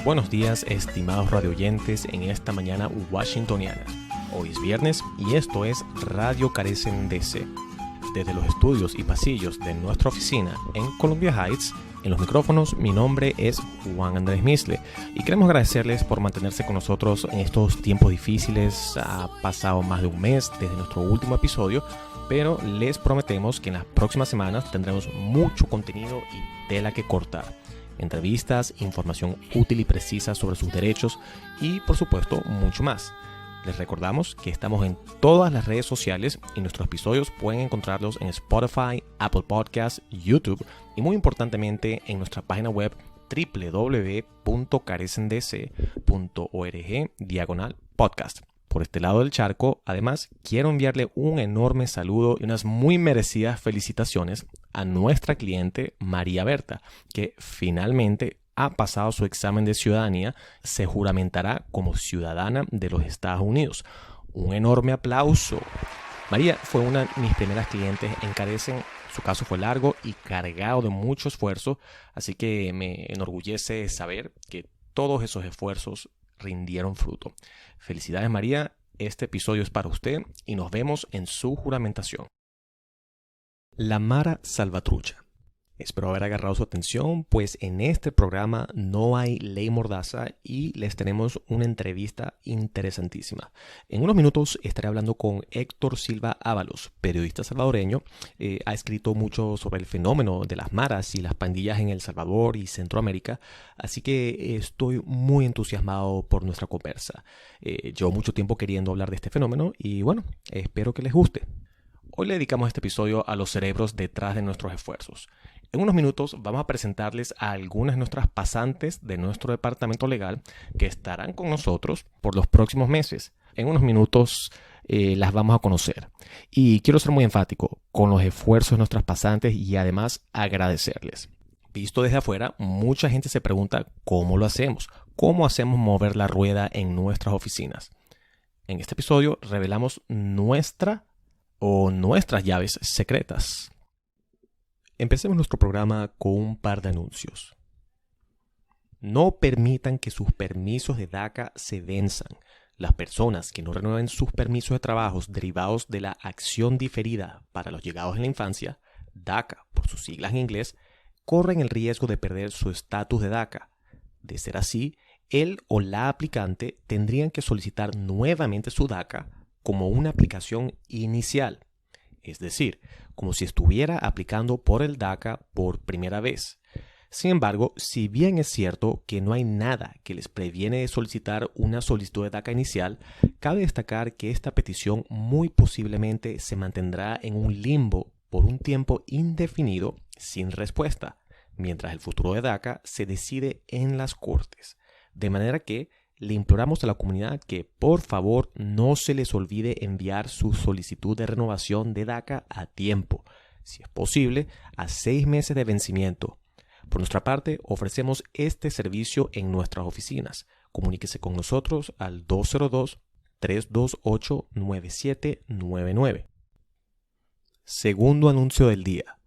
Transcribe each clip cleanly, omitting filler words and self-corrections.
Buenos días, estimados radioyentes en esta mañana washingtoniana. Hoy es viernes y esto es Radio Carecen DC. Desde los estudios y pasillos de nuestra oficina en Columbia Heights, en los micrófonos, mi nombre es Juan Andrés Misle y queremos agradecerles por mantenerse con nosotros en estos tiempos difíciles. Ha pasado más de un mes desde nuestro último episodio, pero les prometemos que en las próximas semanas tendremos mucho contenido y tela que cortar. Entrevistas, información útil y precisa sobre sus derechos y, por supuesto, mucho más. Les recordamos que estamos en todas las redes sociales y nuestros episodios pueden encontrarlos en Spotify, Apple Podcasts, YouTube y muy importantemente en nuestra página web www.carecendc.org/podcast. Por este lado del charco, además, quiero enviarle un enorme saludo y unas muy merecidas felicitaciones a nuestra cliente María Berta, que finalmente ha pasado su examen de ciudadanía, se juramentará como ciudadana de los Estados Unidos. Un enorme aplauso. María fue una de mis primeras clientes en Carecen. Su caso fue largo y cargado de mucho esfuerzo, así que me enorgullece saber que todos esos esfuerzos rindieron fruto. Felicidades, María. Este episodio es para usted y nos vemos en su juramentación. La Mara Salvatrucha. Espero haber agarrado su atención, pues en este programa no hay ley mordaza y les tenemos una entrevista interesantísima. En unos minutos estaré hablando con Héctor Silva Ábalos, periodista salvadoreño. Ha escrito mucho sobre el fenómeno de las maras y las pandillas en El Salvador y Centroamérica, así que estoy muy entusiasmado por nuestra conversa. Llevo mucho tiempo queriendo hablar de este fenómeno y bueno, espero que les guste. Hoy le dedicamos este episodio a los cerebros detrás de nuestros esfuerzos. En unos minutos vamos a presentarles a algunas de nuestras pasantes de nuestro departamento legal que estarán con nosotros por los próximos meses. En unos minutos las vamos a conocer. Y quiero ser muy enfático con los esfuerzos de nuestras pasantes y además agradecerles. Visto desde afuera, mucha gente se pregunta cómo lo hacemos, cómo hacemos mover la rueda en nuestras oficinas. En este episodio revelamos nuestras llaves secretas. Empecemos nuestro programa con un par de anuncios. No permitan que sus permisos de DACA se venzan. Las personas que no renueven sus permisos de trabajos derivados de la acción diferida para los llegados en la infancia, DACA por sus siglas en inglés, corren el riesgo de perder su estatus de DACA. De ser así, él o la aplicante tendrían que solicitar nuevamente su DACA como una aplicación inicial. Es decir, como si estuviera aplicando por el DACA por primera vez. Sin embargo, si bien es cierto que no hay nada que les previene de solicitar una solicitud de DACA inicial, cabe destacar que esta petición muy posiblemente se mantendrá en un limbo por un tiempo indefinido sin respuesta, mientras el futuro de DACA se decide en las cortes. De manera que le imploramos a la comunidad que por favor no se les olvide enviar su solicitud de renovación de DACA a tiempo, si es posible, a 6 meses de vencimiento. Por nuestra parte, ofrecemos este servicio en nuestras oficinas. Comuníquese con nosotros al 202-328-9799. Segundo anuncio del día.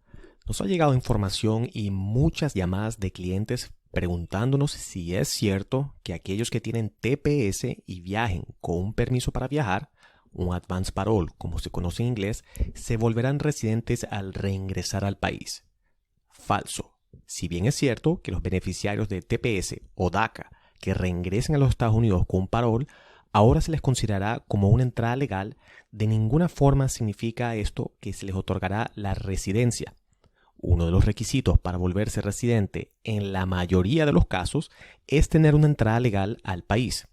Nos ha llegado información y muchas llamadas de clientes preguntándonos si es cierto que aquellos que tienen TPS y viajen con un permiso para viajar, un Advance Parole como se conoce en inglés, se volverán residentes al reingresar al país. Falso. Si bien es cierto que los beneficiarios de TPS o DACA que reingresen a los Estados Unidos con un parole, ahora se les considerará como una entrada legal, de ninguna forma significa esto que se les otorgará la residencia. Uno de los requisitos para volverse residente en la mayoría de los casos es tener una entrada legal al país.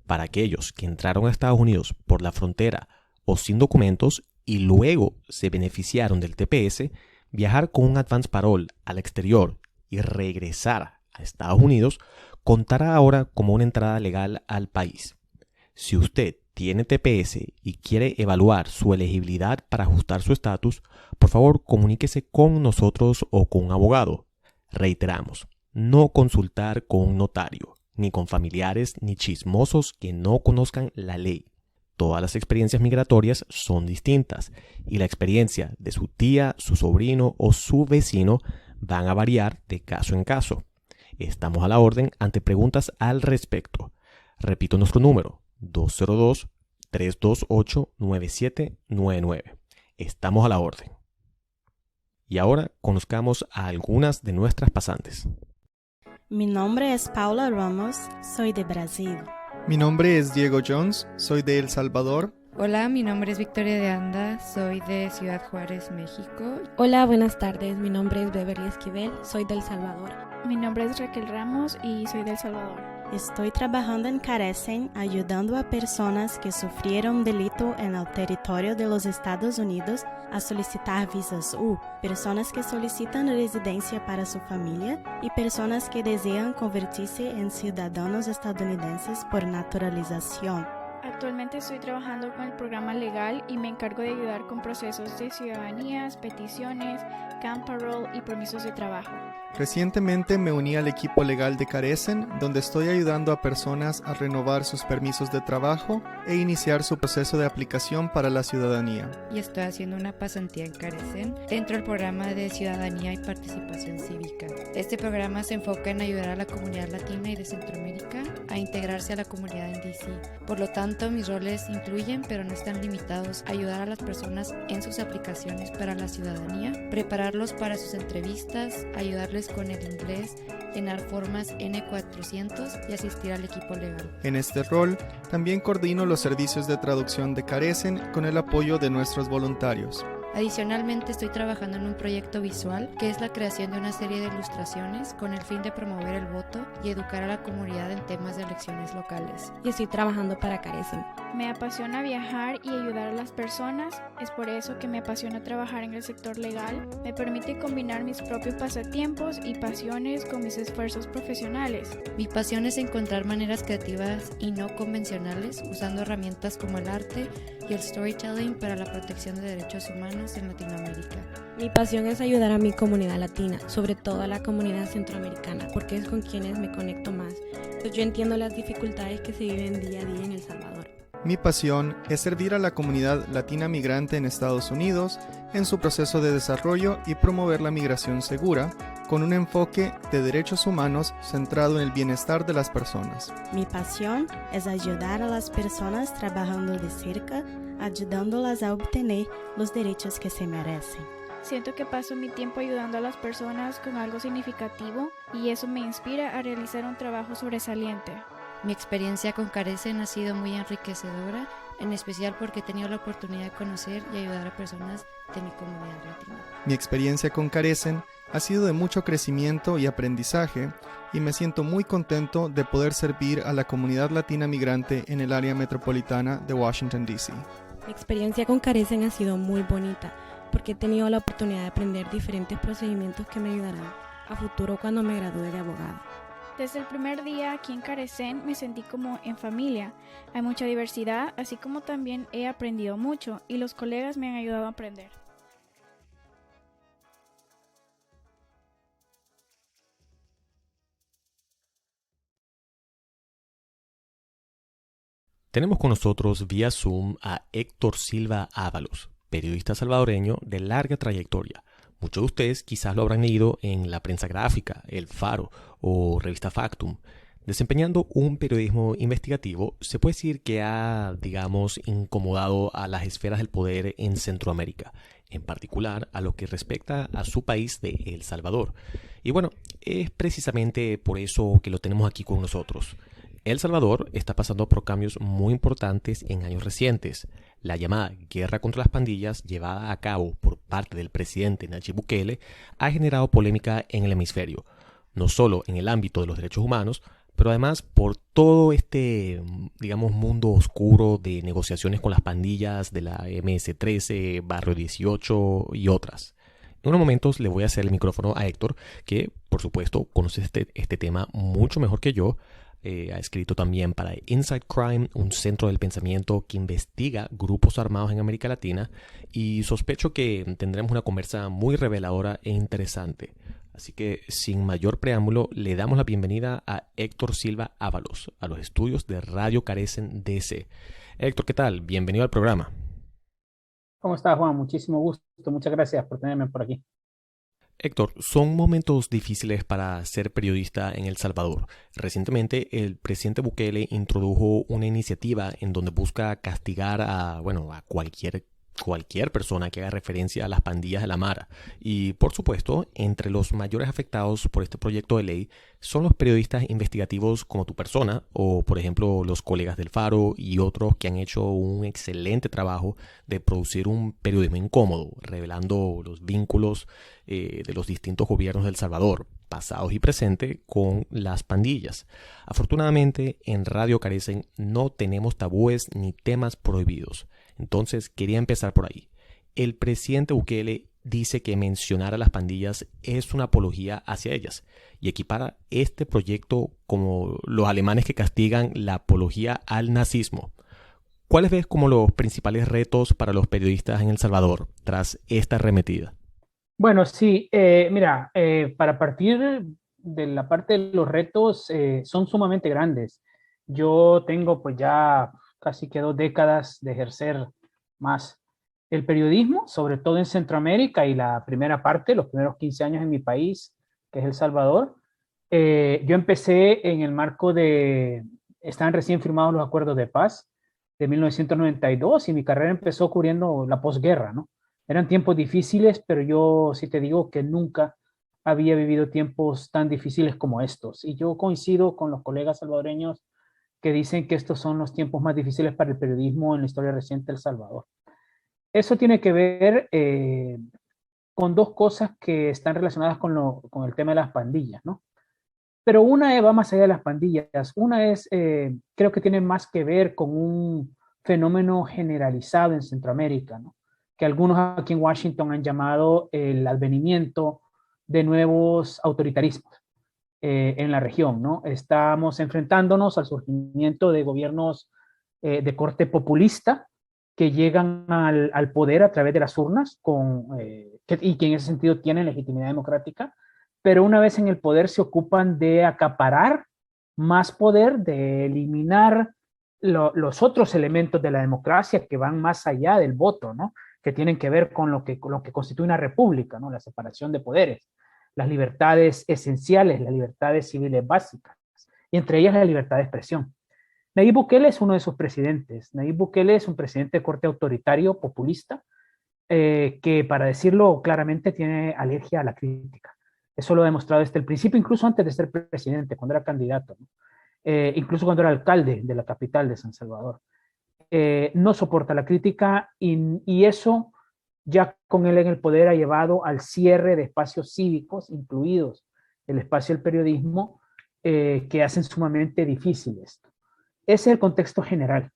Para aquellos que entraron a Estados Unidos por la frontera o sin documentos y luego se beneficiaron del TPS, viajar con un Advance Parole al exterior y regresar a Estados Unidos contará ahora como una entrada legal al país. Si usted tiene TPS y quiere evaluar su elegibilidad para ajustar su estatus, por favor comuníquese con nosotros o con un abogado. Reiteramos, no consultar con un notario, ni con familiares ni chismosos que no conozcan la ley. Todas las experiencias migratorias son distintas y la experiencia de su tía, su sobrino o su vecino van a variar de caso en caso. Estamos a la orden ante preguntas al respecto. Repito nuestro número, 202-328-9799. Estamos a la orden. Y ahora conozcamos a algunas de nuestras pasantes. Mi nombre es Paula Ramos, soy de Brasil. Mi nombre es Diego Jones, soy de El Salvador. Hola, mi nombre es Victoria de Anda, soy de Ciudad Juárez, México. Hola, buenas tardes, mi nombre es Beverly Esquivel, soy de El Salvador. Mi nombre es Raquel Ramos y soy de El Salvador. Estoy trabajando en Carecen ayudando a personas que sufrieron delito en el territorio de los Estados Unidos a solicitar visas U, personas que solicitan residencia para su familia y personas que desean convertirse en ciudadanos estadounidenses por naturalización. Actualmente estoy trabajando con el programa legal y me encargo de ayudar con procesos de ciudadanías, peticiones, camp parole y permisos de trabajo. Recientemente me uní al equipo legal de Carecen, donde estoy ayudando a personas a renovar sus permisos de trabajo e iniciar su proceso de aplicación para la ciudadanía. Y estoy haciendo una pasantía en Carecen dentro del programa de Ciudadanía y Participación Cívica. Este programa se enfoca en ayudar a la comunidad latina y de Centroamérica a integrarse a la comunidad en DC. Por lo tanto, mis roles incluyen, pero no están limitados, a ayudar a las personas en sus aplicaciones para la ciudadanía, prepararlos para sus entrevistas, ayudarles con el inglés, llenar formas N400 y asistir al equipo legal. En este rol, también coordino los servicios de traducción de Carecen con el apoyo de nuestros voluntarios. Adicionalmente, estoy trabajando en un proyecto visual que es la creación de una serie de ilustraciones con el fin de promover el voto y educar a la comunidad en temas de elecciones locales. Y estoy trabajando para Carecen. Me apasiona viajar y ayudar a las personas, es por eso que me apasiona trabajar en el sector legal. Me permite combinar mis propios pasatiempos y pasiones con mis esfuerzos profesionales. Mi pasión es encontrar maneras creativas y no convencionales usando herramientas como el arte y el storytelling para la protección de derechos humanos en Latinoamérica. Mi pasión es ayudar a mi comunidad latina, sobre todo a la comunidad centroamericana, porque es con quienes me conecto más. Pues yo entiendo las dificultades que se viven día a día en El Salvador. Mi pasión es servir a la comunidad latina migrante en Estados Unidos en su proceso de desarrollo y promover la migración segura, con un enfoque de derechos humanos centrado en el bienestar de las personas. Mi pasión es ayudar a las personas trabajando de cerca, ayudándolas a obtener los derechos que se merecen. Siento que paso mi tiempo ayudando a las personas con algo significativo y eso me inspira a realizar un trabajo sobresaliente. Mi experiencia con Carecen ha sido muy enriquecedora, en especial porque he tenido la oportunidad de conocer y ayudar a personas de mi comunidad latina. Mi experiencia con Carecen ha sido de mucho crecimiento y aprendizaje, y me siento muy contento de poder servir a la comunidad latina migrante en el área metropolitana de Washington, D.C. Mi experiencia con Carecen ha sido muy bonita, porque he tenido la oportunidad de aprender diferentes procedimientos que me ayudarán a futuro cuando me gradúe de abogada. Desde el primer día aquí en Carecen me sentí como en familia. Hay mucha diversidad, así como también he aprendido mucho y los colegas me han ayudado a aprender. Tenemos con nosotros vía Zoom a Héctor Silva Ábalos, periodista salvadoreño de larga trayectoria. Muchos de ustedes quizás lo habrán leído en la prensa gráfica, El Faro o Revista Factum. Desempeñando un periodismo investigativo, se puede decir que ha, incomodado a las esferas del poder en Centroamérica, en particular a lo que respecta a su país de El Salvador. Y bueno, es precisamente por eso que lo tenemos aquí con nosotros. El Salvador está pasando por cambios muy importantes en años recientes. La llamada guerra contra las pandillas, llevada a cabo por parte del presidente Nayib Bukele, ha generado polémica en el hemisferio, no solo en el ámbito de los derechos humanos, pero además por todo este, mundo oscuro de negociaciones con las pandillas de la MS-13, Barrio 18 y otras. En unos momentos le voy a hacer el micrófono a Héctor, que por supuesto conoce este tema mucho mejor que yo. Ha escrito también para Inside Crime, un centro del pensamiento que investiga grupos armados en América Latina, y sospecho que tendremos una conversa muy reveladora e interesante. Así que, sin mayor preámbulo, le damos la bienvenida a Héctor Silva Ábalos, a los estudios de Radio Carecen DC. Héctor, ¿qué tal? Bienvenido al programa. ¿Cómo estás, Juan? Muchísimo gusto. Muchas gracias por tenerme por aquí. Héctor, son momentos difíciles para ser periodista en El Salvador. Recientemente, el presidente Bukele introdujo una iniciativa en donde busca castigar a cualquier persona que haga referencia a las pandillas de la Mara. Y, por supuesto, entre los mayores afectados por este proyecto de ley son los periodistas investigativos como tu persona, o, por ejemplo, los colegas del Faro y otros que han hecho un excelente trabajo de producir un periodismo incómodo, revelando los vínculos de los distintos gobiernos de El Salvador, pasados y presentes, con las pandillas. Afortunadamente, en Radio Carecen no tenemos tabúes ni temas prohibidos. Entonces, quería empezar por ahí. El presidente Bukele dice que mencionar a las pandillas es una apología hacia ellas y equipara este proyecto como los alemanes que castigan la apología al nazismo. ¿Cuáles ves como los principales retos para los periodistas en El Salvador tras esta arremetida? Bueno, sí, mira, para partir de la parte de los retos, son sumamente grandes. Yo tengo pues ya casi que 2 décadas de ejercer más el periodismo, sobre todo en Centroamérica y la primera parte, los primeros 15 años en mi país, que es El Salvador. Yo empecé en el marco estaban recién firmados los acuerdos de paz de 1992 y mi carrera empezó cubriendo la posguerra, ¿no? Eran tiempos difíciles, pero yo sí te digo que nunca había vivido tiempos tan difíciles como estos. Y yo coincido con los colegas salvadoreños que dicen que estos son los tiempos más difíciles para el periodismo en la historia reciente de El Salvador. Eso tiene que ver con 2 cosas que están relacionadas con el tema de las pandillas, ¿no? Pero una va más allá de las pandillas. Una creo que tiene más que ver con un fenómeno generalizado en Centroamérica, ¿no? Que algunos aquí en Washington han llamado el advenimiento de nuevos autoritarismos en la región, ¿no? Estamos enfrentándonos al surgimiento de gobiernos de corte populista que llegan al poder a través de las urnas y que en ese sentido tienen legitimidad democrática, pero una vez en el poder se ocupan de acaparar más poder, de eliminar los otros elementos de la democracia que van más allá del voto, ¿no? Que tienen que ver con lo que constituye una república, ¿no? La separación de poderes, las libertades esenciales, las libertades civiles básicas, y entre ellas la libertad de expresión. Nayib Bukele es uno de sus presidentes. Nayib Bukele es un presidente de corte autoritario, populista, que, para decirlo claramente, tiene alergia a la crítica. Eso lo ha demostrado desde el principio, incluso antes de ser presidente, cuando era candidato, ¿no? Incluso cuando era alcalde de la capital de San Salvador. No soporta la crítica y eso, ya con él en el poder, ha llevado al cierre de espacios cívicos, incluidos el espacio del periodismo, que hacen sumamente difícil esto. Ese es el contexto general.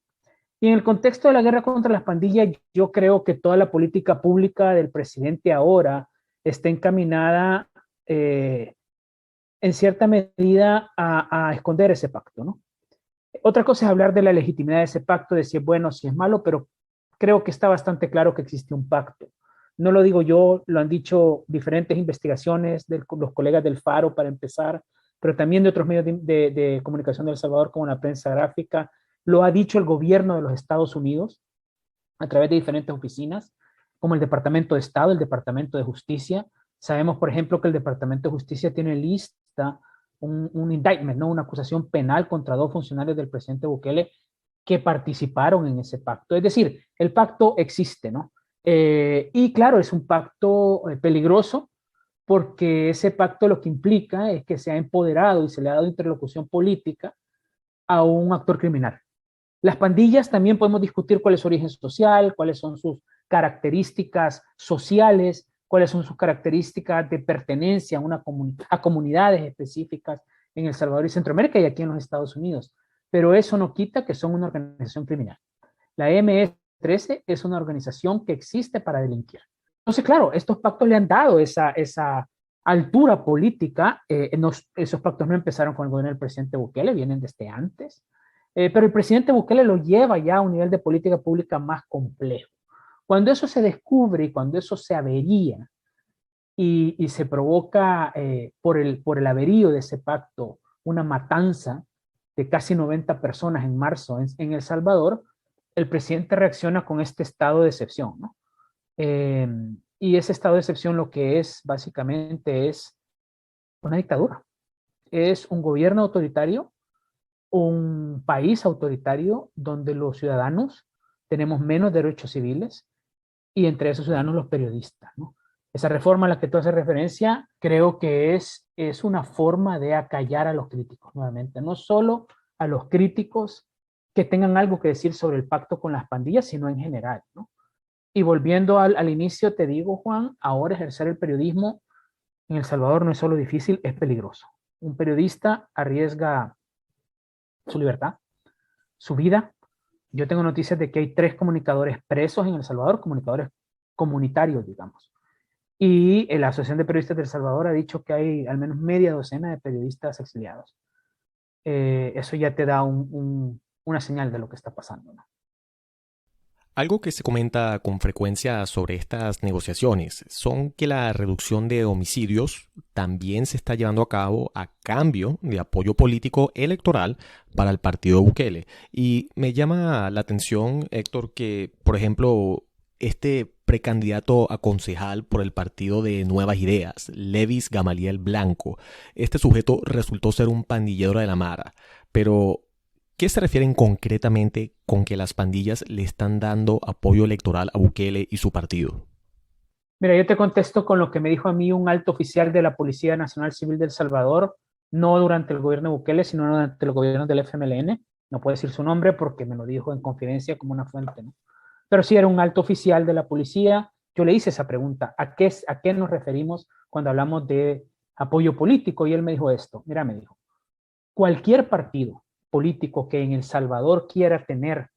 Y en el contexto de la guerra contra las pandillas, yo creo que toda la política pública del presidente ahora está encaminada en cierta medida a esconder ese pacto, ¿no? Otra cosa es hablar de la legitimidad de ese pacto, de si es bueno o si es malo, pero creo que está bastante claro que existe un pacto. No lo digo yo, lo han dicho diferentes investigaciones de los colegas del Faro, para empezar, pero también de otros medios de comunicación de El Salvador, como la prensa gráfica. Lo ha dicho el gobierno de los Estados Unidos a través de diferentes oficinas, como el Departamento de Estado, el Departamento de Justicia. Sabemos, por ejemplo, que el Departamento de Justicia tiene lista un indictment, ¿no? Una acusación penal contra 2 funcionarios del presidente Bukele que participaron en ese pacto. Es decir, el pacto existe, ¿no? Y claro, es un pacto peligroso, porque ese pacto lo que implica es que se ha empoderado y se le ha dado interlocución política a un actor criminal. Las pandillas también podemos discutir cuál es su origen social, cuáles son sus características sociales, cuáles son sus características de pertenencia a comunidades específicas en El Salvador y Centroamérica y aquí en los Estados Unidos. Pero eso no quita que son una organización criminal. La MS-13 es una organización que existe para delinquir. Entonces, claro, estos pactos le han dado esa altura política. Esos pactos no empezaron con el gobierno del presidente Bukele, vienen desde antes. Pero el presidente Bukele lo lleva ya a un nivel de política pública más complejo. Cuando eso se descubre y cuando eso se avería y se provoca por el averío de ese pacto una matanza de casi 90 personas en marzo en El Salvador, el presidente reacciona con este estado de excepción, ¿no? Y ese estado de excepción lo que es básicamente es una dictadura. Es un gobierno autoritario, un país autoritario donde los ciudadanos tenemos menos derechos civiles y entre esos ciudadanos los periodistas, ¿no? Esa reforma a la que tú haces referencia creo que es una forma de acallar a los críticos nuevamente, no solo a los críticos que tengan algo que decir sobre el pacto con las pandillas, sino en general, ¿no? Y volviendo al inicio, te digo, Juan, ahora ejercer el periodismo en El Salvador no es solo difícil, es peligroso. Un periodista arriesga su libertad, su vida. Yo tengo noticias de que hay 3 comunicadores presos en El Salvador, comunicadores comunitarios, digamos. Y la Asociación de Periodistas de El Salvador ha dicho que hay al menos media docena de periodistas exiliados. Eso ya te da una señal de lo que está pasando, ¿no? Algo que se comenta con frecuencia sobre estas negociaciones son que la reducción de homicidios también se está llevando a cabo a cambio de apoyo político electoral para el partido Bukele. Y me llama la atención, Héctor, que, por ejemplo, este precandidato a concejal por el partido de Nuevas Ideas, Levis Gamaliel Blanco, este sujeto resultó ser un pandillero de la Mara, pero ¿qué se refieren concretamente con que las pandillas le están dando apoyo electoral a Bukele y su partido? Mira, yo te contesto con lo que me dijo a mí un alto oficial de la Policía Nacional Civil de El Salvador, no durante el gobierno de Bukele, sino durante el gobierno del FMLN. No puedo decir su nombre porque me lo dijo en confidencia como una fuente, ¿no? Pero sí era un alto oficial de la policía. Yo le hice esa pregunta, ¿a qué nos referimos cuando hablamos de apoyo político? Y él me dijo esto, mira, me dijo, cualquier partido político que en El Salvador quiera tener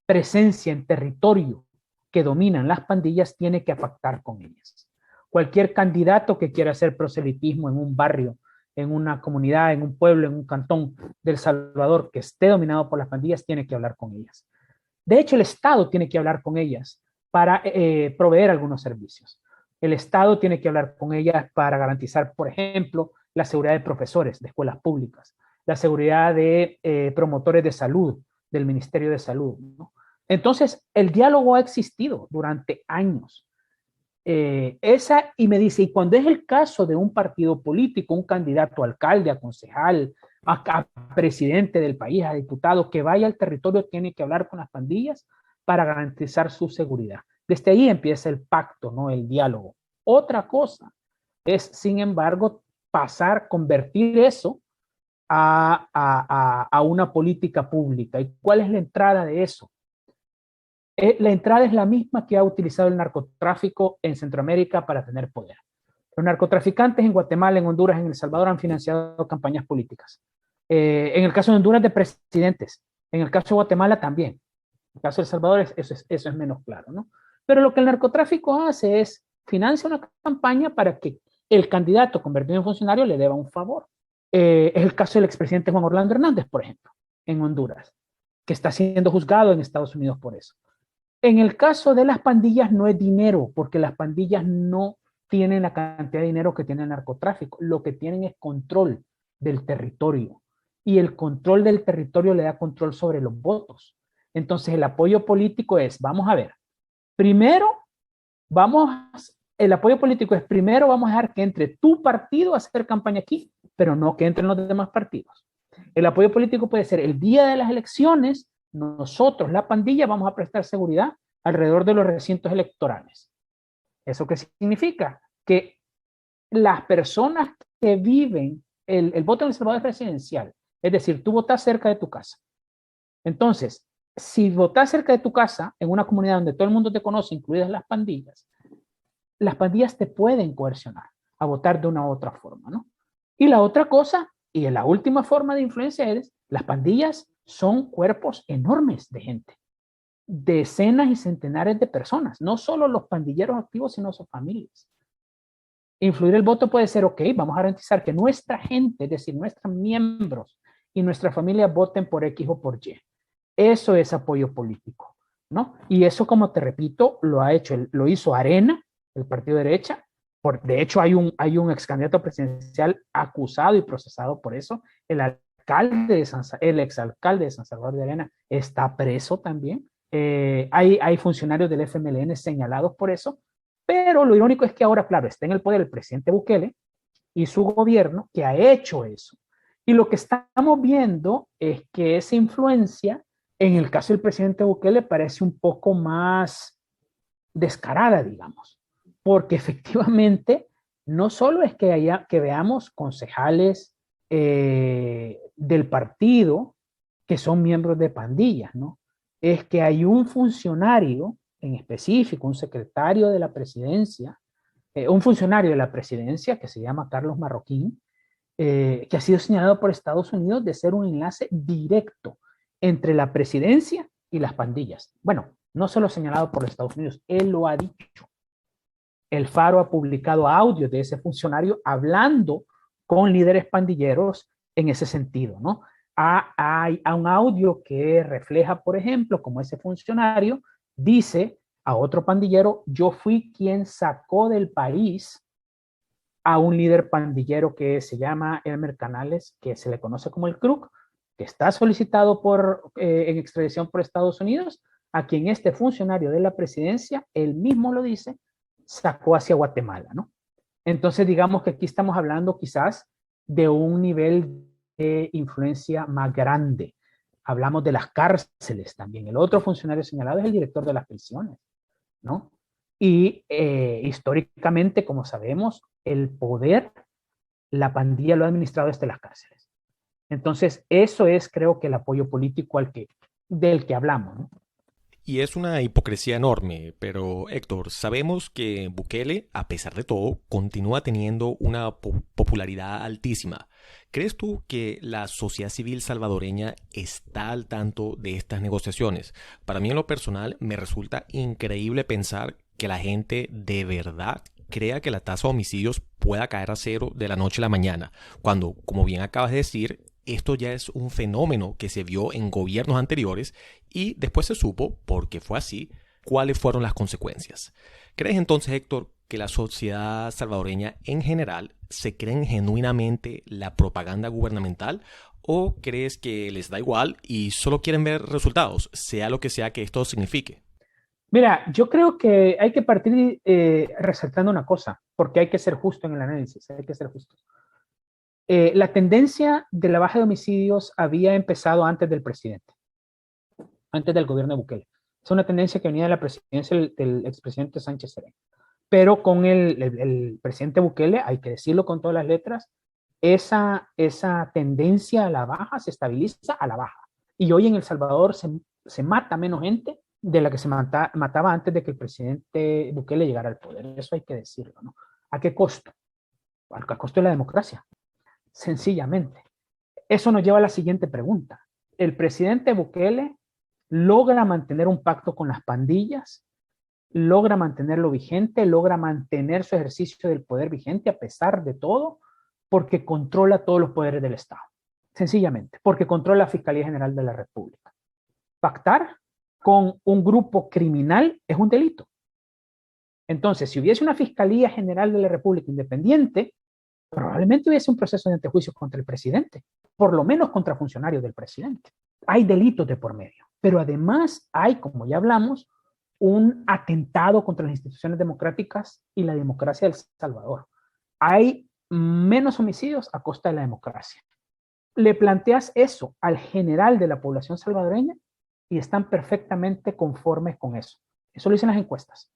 presencia en territorio que dominan las pandillas tiene que pactar con ellas. Cualquier candidato que quiera hacer proselitismo en un barrio, en una comunidad, en un pueblo, en un cantón de El Salvador que esté dominado por las pandillas tiene que hablar con ellas. De hecho, el Estado tiene que hablar con ellas para proveer algunos servicios. El Estado tiene que hablar con ellas para garantizar, por ejemplo, la seguridad de profesores de escuelas públicas, la seguridad de promotores de salud, del Ministerio de Salud, ¿no? Entonces, el diálogo ha existido durante años. Y me dice, y cuando es el caso de un partido político, un candidato a alcalde, a concejal, a presidente del país, a diputado, que vaya al territorio, tiene que hablar con las pandillas para garantizar su seguridad. Desde ahí empieza el pacto, ¿no? El diálogo. Otra cosa es, sin embargo, convertir eso a una política pública. ¿Y cuál es la entrada de eso? La entrada es la misma que ha utilizado el narcotráfico en Centroamérica para tener poder. Los narcotraficantes en Guatemala, en Honduras, en El Salvador han financiado campañas políticas. En el caso de Honduras, de presidentes. En el caso de Guatemala también. En el caso de El Salvador, eso es menos claro, ¿no? Pero lo que el narcotráfico hace es financia una campaña para que el candidato convertido en funcionario le deba un favor. Es el caso del expresidente Juan Orlando Hernández, por ejemplo, en Honduras, que está siendo juzgado en Estados Unidos por eso. En el caso de las pandillas no es dinero, porque las pandillas no tienen la cantidad de dinero que tiene el narcotráfico. Lo que tienen es control del territorio. Y el control del territorio le da control sobre los votos. Entonces el apoyo político es, vamos a ver, el apoyo político es primero vamos a dejar que entre tu partido a hacer campaña aquí, pero no que entren los demás partidos. El apoyo político puede ser el día de las elecciones, nosotros, la pandilla, vamos a prestar seguridad alrededor de los recintos electorales. ¿Eso qué significa? Que las personas que viven, el voto en El Salvador es residencial, es decir, tú votas cerca de tu casa. Entonces, si votas cerca de tu casa, en una comunidad donde todo el mundo te conoce, incluidas las pandillas te pueden coercionar a votar de una u otra forma, ¿no? Y la otra cosa, y la última forma de influencia es, las pandillas son cuerpos enormes de gente, decenas y centenares de personas, no solo los pandilleros activos, sino sus familias. Influir el voto puede ser, ok, vamos a garantizar que nuestra gente, es decir, nuestros miembros y nuestra familia voten por X o por Y. Eso es apoyo político, ¿no? Y eso, como te repito, lo hizo Arena, el partido de derecha. De hecho, hay un ex candidato presidencial acusado y procesado por eso. El exalcalde de San Salvador de Arena está preso también. Hay funcionarios del FMLN señalados por eso, Pero lo irónico es que ahora, claro, está en el poder el presidente Bukele y su gobierno que ha hecho eso. Y lo que estamos viendo es que esa influencia, en el caso del presidente Bukele, parece un poco más descarada, digamos, porque efectivamente no solo es que veamos concejales del partido que son miembros de pandillas, ¿no? Es que hay un funcionario en específico, un secretario de la presidencia, un funcionario de la presidencia que se llama Carlos Marroquín, que ha sido señalado por Estados Unidos de ser un enlace directo entre la presidencia y las pandillas. Bueno, no solo señalado por Estados Unidos, él lo ha dicho. El Faro ha publicado audios de ese funcionario hablando con líderes pandilleros en ese sentido, ¿no? Hay un audio que refleja, por ejemplo, como ese funcionario dice a otro pandillero: yo fui quien sacó del país a un líder pandillero que se llama Elmer Canales, que se le conoce como el Crook, que está solicitado en extradición por Estados Unidos, a quien este funcionario de la presidencia, él mismo lo dice, sacó hacia Guatemala, ¿no? Entonces, digamos que aquí estamos hablando quizás de un nivel de influencia más grande. Hablamos de las cárceles también. El otro funcionario señalado es el director de las prisiones, ¿no? Y históricamente, como sabemos, el poder, la pandilla lo ha administrado desde las cárceles. Entonces, eso es, creo que, el apoyo político del que hablamos, ¿no? Y es una hipocresía enorme, pero Héctor, sabemos que Bukele, a pesar de todo, continúa teniendo una popularidad altísima. ¿Crees tú que la sociedad civil salvadoreña está al tanto de estas negociaciones? Para mí, en lo personal, me resulta increíble pensar que la gente de verdad crea que la tasa de homicidios pueda caer a cero de la noche a la mañana, cuando, como bien acabas de decir, esto ya es un fenómeno que se vio en gobiernos anteriores y después se supo, porque fue así, cuáles fueron las consecuencias. ¿Crees entonces, Héctor, que la sociedad salvadoreña en general se creen genuinamente la propaganda gubernamental o crees que les da igual y solo quieren ver resultados, sea lo que sea que esto signifique? Mira, yo creo que hay que partir resaltando una cosa, porque hay que ser justo en el análisis, hay que ser justo. La tendencia de la baja de homicidios había empezado antes del presidente, antes del gobierno de Bukele. Es una tendencia que venía de la presidencia del expresidente Sánchez Serén. Pero con el presidente Bukele, hay que decirlo con todas las letras, esa tendencia a la baja se estabiliza a la baja. Y hoy en El Salvador se mata menos gente de la que se mataba antes de que el presidente Bukele llegara al poder. Eso hay que decirlo, ¿no? ¿A qué costo? Al costo de la democracia. Sencillamente. Eso nos lleva a la siguiente pregunta. ¿El presidente Bukele logra mantener un pacto con las pandillas? ¿Logra mantenerlo vigente? ¿Logra mantener su ejercicio del poder vigente a pesar de todo? Porque controla todos los poderes del Estado. Sencillamente, porque controla la Fiscalía General de la República. Pactar con un grupo criminal es un delito. Entonces, si hubiese una Fiscalía General de la República independiente, probablemente hubiese un proceso de antejuicio contra el presidente, por lo menos contra funcionarios del presidente. Hay delitos de por medio, pero además hay, como ya hablamos, un atentado contra las instituciones democráticas y la democracia de El Salvador. Hay menos homicidios a costa de la democracia. Le planteas eso al general de la población salvadoreña y están perfectamente conformes con eso. Eso lo dicen las encuestas.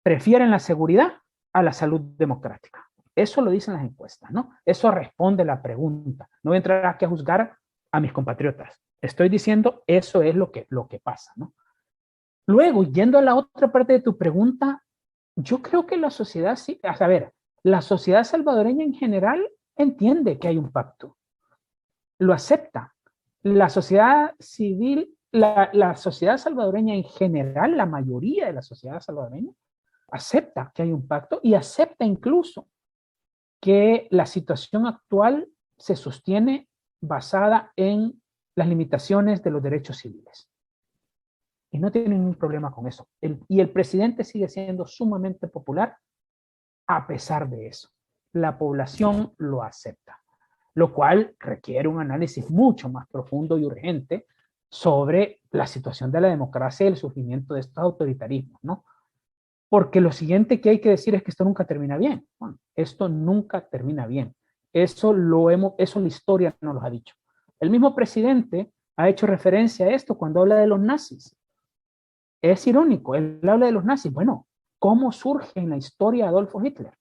Prefieren la seguridad a la salud democrática. Eso lo dicen las encuestas, ¿no? Eso responde la pregunta. No voy a entrar aquí a juzgar a mis compatriotas. Estoy diciendo eso es lo que pasa, ¿no? Luego, yendo a la otra parte de tu pregunta, yo creo que la sociedad sí, a ver, la sociedad salvadoreña en general entiende que hay un pacto. Lo acepta. La sociedad civil, la sociedad salvadoreña en general, la mayoría de la sociedad salvadoreña, acepta que hay un pacto y acepta incluso que la situación actual se sostiene basada en las limitaciones de los derechos civiles. Y no tiene ningún problema con eso. Y el presidente sigue siendo sumamente popular a pesar de eso. La población lo acepta, lo cual requiere un análisis mucho más profundo y urgente sobre la situación de la democracia y el surgimiento de estos autoritarismos, ¿no? porque lo siguiente que hay que decir es que esto nunca termina bien. Bueno, esto nunca termina bien. Eso la historia nos lo ha dicho. El mismo presidente ha hecho referencia a esto cuando habla de los nazis. Es irónico, él habla de los nazis. Bueno, ¿cómo surge en la historia Adolfo Hitler?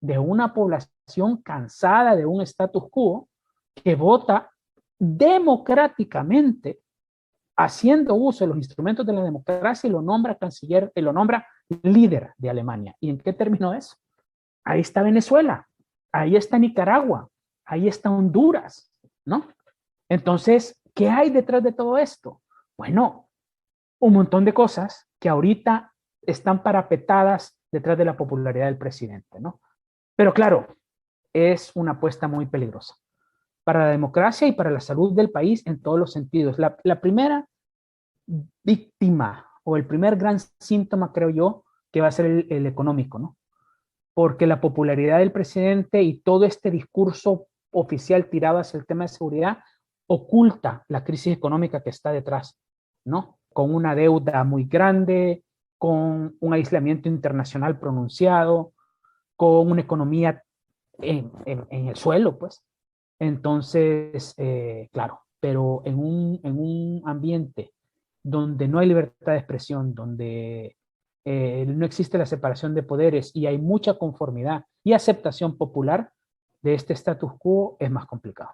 De una población cansada de un status quo que vota democráticamente, haciendo uso de los instrumentos de la democracia, y lo nombra canciller, y lo nombra líder de Alemania. ¿Y en qué terminó eso? Ahí está Venezuela, ahí está Nicaragua, ahí está Honduras, ¿no? Entonces, ¿qué hay detrás de todo esto? Bueno, un montón de cosas que ahorita están parapetadas detrás de la popularidad del presidente, ¿no? Pero claro, es una apuesta muy peligrosa para la democracia y para la salud del país en todos los sentidos. La primera víctima o el primer gran síntoma, creo yo, que va a ser el económico, ¿no? Porque la popularidad del presidente y todo este discurso oficial tirado hacia el tema de seguridad oculta la crisis económica que está detrás, ¿no? Con una deuda muy grande, con un aislamiento internacional pronunciado, con una economía en el suelo, pues. Entonces, claro, pero en un ambiente donde no hay libertad de expresión, donde no existe la separación de poderes y hay mucha conformidad y aceptación popular de este status quo, es más complicado.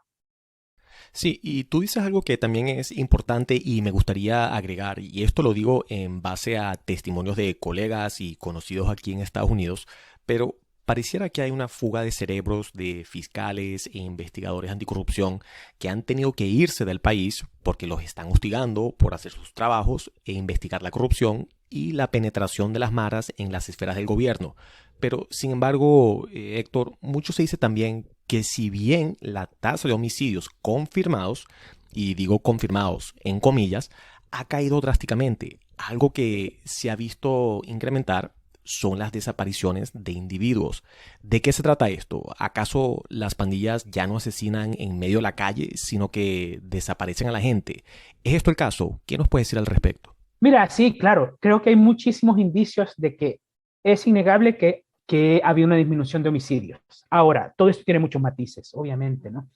Sí, y tú dices algo que también es importante y me gustaría agregar, y esto lo digo en base a testimonios de colegas y conocidos aquí en Estados Unidos, pero pareciera que hay una fuga de cerebros de fiscales e investigadores anticorrupción que han tenido que irse del país porque los están hostigando por hacer sus trabajos e investigar la corrupción y la penetración de las maras en las esferas del gobierno. Pero, sin embargo, Héctor, mucho se dice también que si bien la tasa de homicidios confirmados, y digo confirmados en comillas, ha caído drásticamente, algo que se ha visto incrementar son las desapariciones de individuos. ¿De qué se trata esto? ¿Acaso las pandillas ya no asesinan en medio de la calle, sino que desaparecen a la gente? ¿Es esto el caso? ¿Qué nos puede decir al respecto? Mira, sí, claro, creo que hay muchísimos indicios de que es innegable que había una disminución de homicidios. Ahora, todo esto tiene muchos matices, obviamente, ¿no?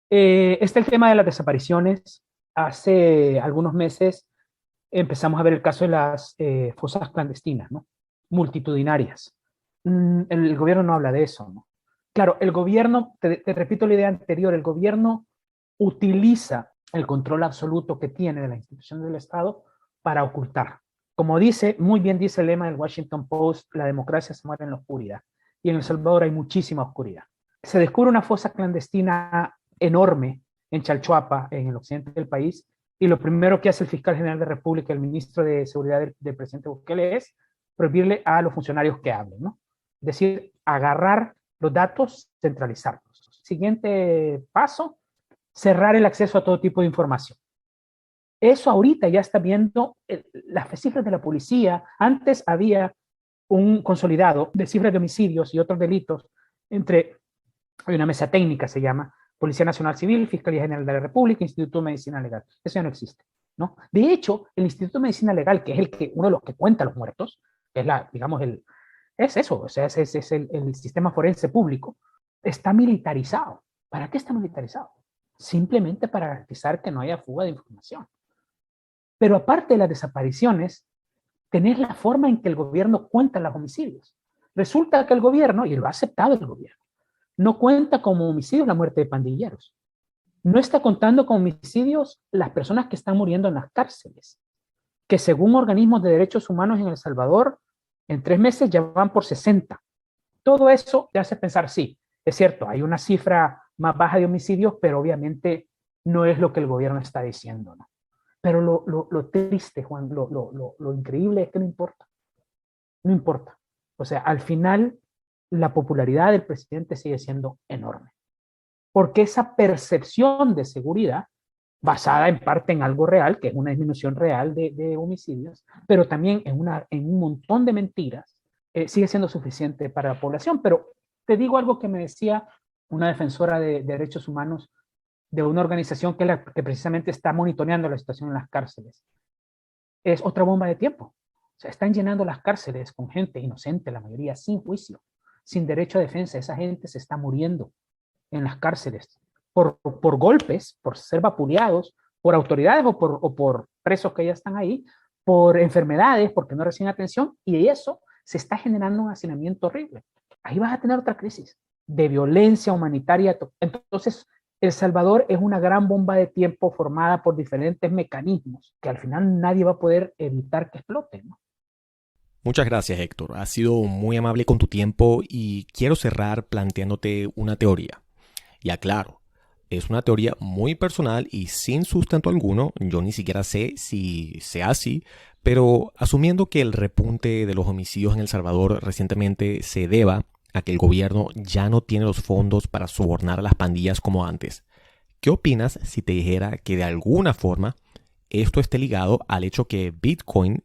Está el tema de las desapariciones. Hace algunos meses empezamos a ver el caso de las fosas clandestinas, ¿no? Multitudinarias. El gobierno no habla de eso, ¿no? Claro, el gobierno, te repito la idea anterior, el gobierno utiliza el control absoluto que tiene de la institución del Estado para ocultar. Como muy bien dice el lema del Washington Post, la democracia se muere en la oscuridad. Y en El Salvador hay muchísima oscuridad. Se descubre una fosa clandestina enorme en Chalchuapa, en el occidente del país, y lo primero que hace el fiscal general de la República, el ministro de Seguridad del presidente Bukele, es prohibirle a los funcionarios que hablen, ¿no? Es decir, agarrar los datos, centralizarlos. Siguiente paso, cerrar el acceso a todo tipo de información. Eso ahorita ya está viendo las cifras de la policía. Antes había un consolidado de cifras de homicidios y otros delitos hay una mesa técnica, se llama, Policía Nacional Civil, Fiscalía General de la República, Instituto de Medicina Legal. Eso ya no existe, ¿no? De hecho, el Instituto de Medicina Legal, que es uno de los que cuenta los muertos, es es eso, o sea, es el sistema forense público, está militarizado. ¿Para qué está militarizado? Simplemente para garantizar que no haya fuga de información. Pero aparte de las desapariciones, tenés la forma en que el gobierno cuenta los homicidios. Resulta que el gobierno, y lo ha aceptado el gobierno, no cuenta como homicidios la muerte de pandilleros. No está contando como homicidios las personas que están muriendo en las cárceles, que según organismos de derechos humanos en El Salvador, en 3 meses ya van por 60. Todo eso te hace pensar, sí, es cierto, hay una cifra más baja de homicidios, pero obviamente no es lo que el gobierno está diciendo, ¿no? Pero lo triste, Juan, lo increíble es que no importa. No importa. O sea, al final, la popularidad del presidente sigue siendo enorme. Porque esa percepción de seguridad, basada en parte en algo real, que es una disminución real de homicidios, pero también en un montón de mentiras, sigue siendo suficiente para la población. Pero te digo algo que me decía una defensora de derechos humanos de una organización que precisamente está monitoreando la situación en las cárceles. Es otra bomba de tiempo. O sea, están llenando las cárceles con gente inocente, la mayoría sin juicio, sin derecho a defensa. Esa gente se está muriendo en las cárceles por golpes, por ser vapuleados, por autoridades o por presos que ya están ahí, por enfermedades, porque no reciben atención, y eso se está generando un hacinamiento horrible. Ahí vas a tener otra crisis de violencia humanitaria. Entonces, El Salvador es una gran bomba de tiempo formada por diferentes mecanismos que al final nadie va a poder evitar que exploten, ¿no? Muchas gracias, Héctor. Has sido muy amable con tu tiempo y quiero cerrar planteándote una teoría. Y aclaro, es una teoría muy personal y sin sustento alguno. Yo ni siquiera sé si sea así, pero asumiendo que el repunte de los homicidios en El Salvador recientemente se deba a que el gobierno ya no tiene los fondos para sobornar a las pandillas como antes. ¿Qué opinas si te dijera que de alguna forma esto esté ligado al hecho que Bitcoin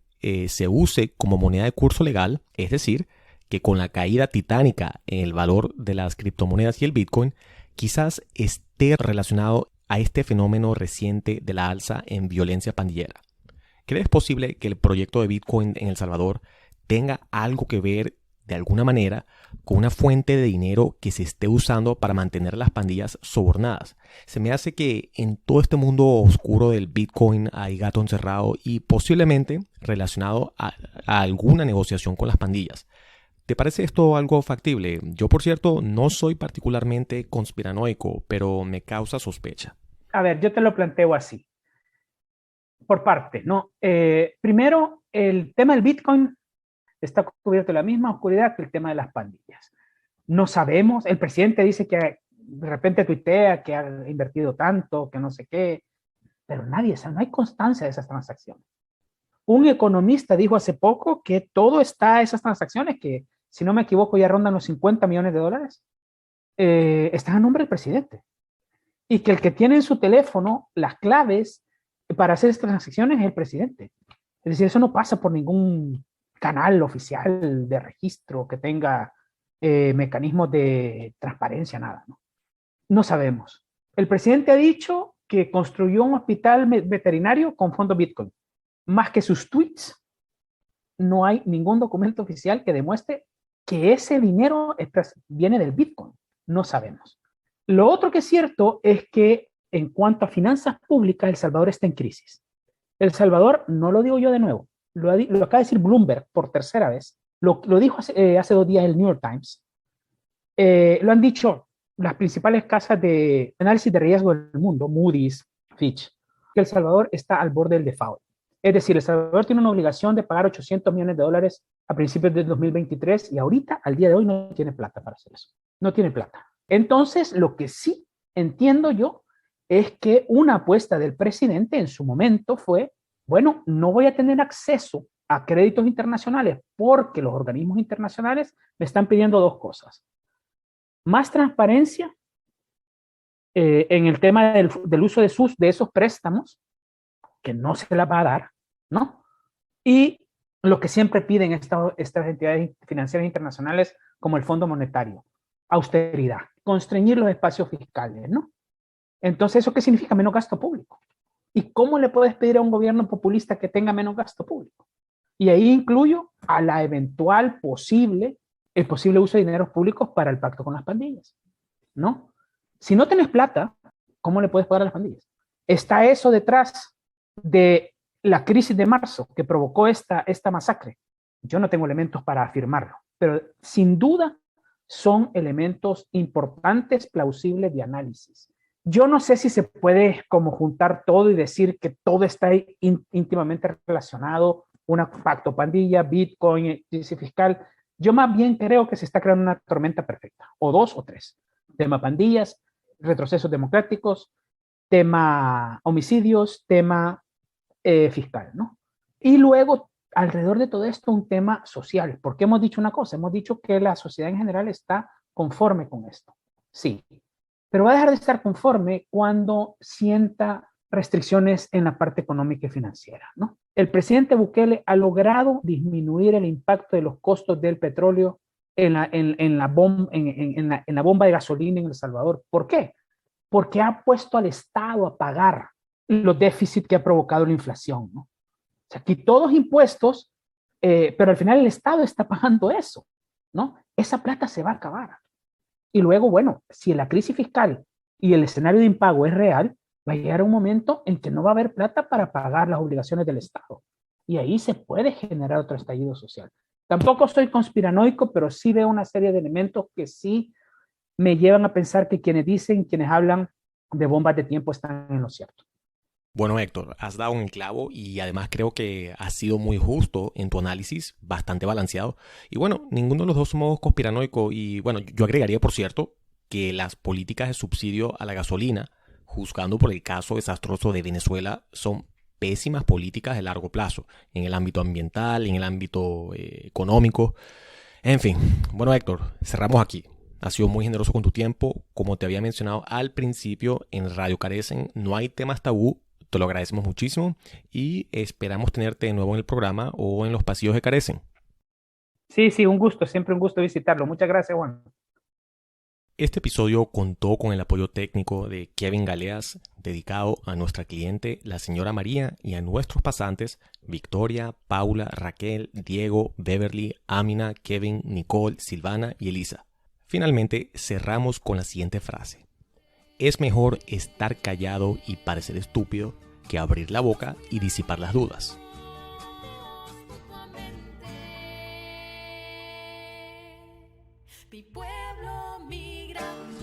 se use como moneda de curso legal? Es decir, que con la caída titánica en el valor de las criptomonedas y el Bitcoin, quizás esté relacionado a este fenómeno reciente de la alza en violencia pandillera. ¿Crees posible que el proyecto de Bitcoin en El Salvador tenga algo que ver de alguna manera con una fuente de dinero que se esté usando para mantener a las pandillas sobornadas? Se me hace que en todo este mundo oscuro del Bitcoin hay gato encerrado y posiblemente relacionado a alguna negociación con las pandillas. ¿Te parece esto algo factible? Yo, por cierto, no soy particularmente conspiranoico, pero me causa sospecha. A ver, yo te lo planteo así, por partes, ¿no? Primero, el tema del Bitcoin está cubierto de la misma oscuridad que el tema de las pandillas. No sabemos, el presidente dice que de repente tuitea que ha invertido tanto, que no sé qué, pero nadie sabe, no hay constancia de esas transacciones. Un economista dijo hace poco que todo está, esas transacciones, que si no me equivoco ya rondan los $50 millones, están a nombre del presidente. Y que el que tiene en su teléfono las claves para hacer estas transacciones es el presidente. Es decir, eso no pasa por ningún canal oficial de registro que tenga mecanismos de transparencia, nada, ¿no? No sabemos. El presidente ha dicho que construyó un hospital veterinario con fondos Bitcoin. Más que sus tweets, no hay ningún documento oficial que demuestre que ese dinero viene del Bitcoin. No sabemos. Lo otro que es cierto es que en cuanto a finanzas públicas, El Salvador está en crisis. El Salvador, no lo digo yo de nuevo, lo acaba de decir Bloomberg por tercera vez, lo dijo hace 2 días el New York Times, lo han dicho las principales casas de análisis de riesgo del mundo, Moody's, Fitch, que El Salvador está al borde del default. Es decir, El Salvador tiene una obligación de pagar $800 millones a principios del 2023 y ahorita, al día de hoy, no tiene plata para hacer eso. No tiene plata. Entonces, lo que sí entiendo yo es que una apuesta del presidente en su momento fue, bueno, no voy a tener acceso a créditos internacionales porque los organismos internacionales me están pidiendo 2 cosas. Más transparencia en el tema del uso de esos préstamos, que no se las va a dar, ¿no? Y lo que siempre piden estas entidades financieras internacionales como el Fondo Monetario, austeridad, constreñir los espacios fiscales, ¿no? Entonces, ¿eso qué significa? Menos gasto público. ¿Y cómo le puedes pedir a un gobierno populista que tenga menos gasto público? Y ahí incluyo a la el posible uso de dineros públicos para el pacto con las pandillas, ¿no? Si no tienes plata, ¿cómo le puedes pagar a las pandillas? ¿Está eso detrás de la crisis de marzo que provocó esta masacre? Yo no tengo elementos para afirmarlo, pero sin duda son elementos importantes, plausibles de análisis. Yo no sé si se puede como juntar todo y decir que todo está íntimamente relacionado, un pacto pandilla, Bitcoin, crisis fiscal. Yo más bien creo que se está creando una tormenta perfecta, o 2 o 3. Tema pandillas, retrocesos democráticos, tema homicidios, tema fiscal, ¿no? Y luego, alrededor de todo esto, un tema social, porque hemos dicho una cosa, hemos dicho que la sociedad en general está conforme con esto, sí, pero va a dejar de estar conforme cuando sienta restricciones en la parte económica y financiera, ¿no? El presidente Bukele ha logrado disminuir el impacto de los costos del petróleo en la bomba de gasolina en El Salvador. ¿Por qué? Porque ha puesto al Estado a pagar los déficits que ha provocado la inflación, ¿no? O sea, quitó 2 impuestos pero al final el Estado está pagando eso, ¿no? Esa plata se va a acabar. Y luego, bueno, si la crisis fiscal y el escenario de impago es real, va a llegar un momento en que no va a haber plata para pagar las obligaciones del Estado. Y ahí se puede generar otro estallido social. Tampoco soy conspiranoico, pero sí veo una serie de elementos que sí me llevan a pensar que quienes hablan de bombas de tiempo están en lo cierto. Bueno, Héctor, has dado un clavo y además creo que has sido muy justo en tu análisis, bastante balanceado. Y bueno, ninguno de los dos somos conspiranoico y bueno, yo agregaría, por cierto, que las políticas de subsidio a la gasolina, juzgando por el caso desastroso de Venezuela, son pésimas políticas de largo plazo, en el ámbito ambiental, en el ámbito económico. En fin, bueno, Héctor, cerramos aquí. Has sido muy generoso con tu tiempo. Como te había mencionado al principio, en Radio Carecen no hay temas tabú. Te lo agradecemos muchísimo y esperamos tenerte de nuevo en el programa o en los pasillos de Carecen. Sí, un gusto, siempre un gusto visitarlo. Muchas gracias, Juan. Este episodio contó con el apoyo técnico de Kevin Galeas, dedicado a nuestra cliente, la señora María, y a nuestros pasantes, Victoria, Paula, Raquel, Diego, Beverly, Amina, Kevin, Nicole, Silvana y Elisa. Finalmente, cerramos con la siguiente frase. Es mejor estar callado y parecer estúpido que abrir la boca y disipar las dudas. Mi pueblo migrante.